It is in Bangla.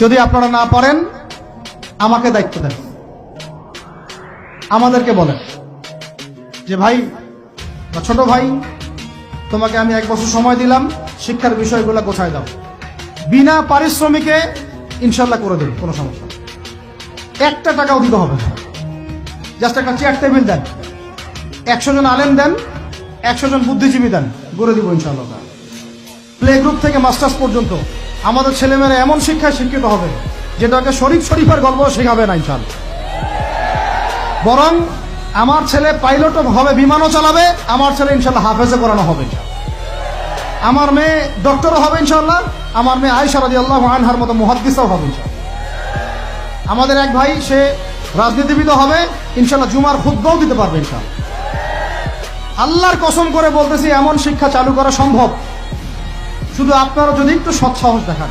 যদি আপনারা না পারেন আমাকে দায়িত্ব দেন, আমাদেরকে বলেন যে ভাই বা ছোট ভাই, তোমাকে আমি 1 বছর সময় দিলাম, শিক্ষার বিষয়গুলো গোছায় দাও। বিনা পারিশ্রমিকে ইনশাল্লাহ করে দেব, কোনো সমস্যা নেই। 1 টাকাও দিতে হবে না, জাস্ট একটা চেয়ার টেবিল দেন, 100 জন আলেম দেন, 100 জন বুদ্ধিজীবী দেন, করে দিব ইনশাল্লাহ। প্লে গ্রুপ থেকে মাস্টার্স পর্যন্ত আমাদের ছেলেমেয়েরা এমন শিক্ষায় শিক্ষিত হবে যেটাকে শরীফের গল্প শেখাবে না ইনশাল্লাহ। বরং আমার ছেলে পাইলটও হবে, বিমানও চালাবে, আমার ছেলে ইনশাল্লাহ হাফেজে করানো হবে, আমার মেয়ে ডক্টরও হবে ইনশাল্লাহ, আমার মেয়ে আয়েশা রাদিয়াল্লাহু আনহার মতো মুহাদ্দিসও হবে ইনশাল্লাহ। আমাদের এক ভাই, সে রাজনীতিবিদ হবে ইনশাল্লাহ, জুমার খুতবাও দিতে পারবে ইনশাল্লাহ। আল্লাহর কসম করে বলতেছি, এমন শিক্ষা চালু করা সম্ভব, শুধু আপনারা যদি একটু সৎ সাহস দেখান।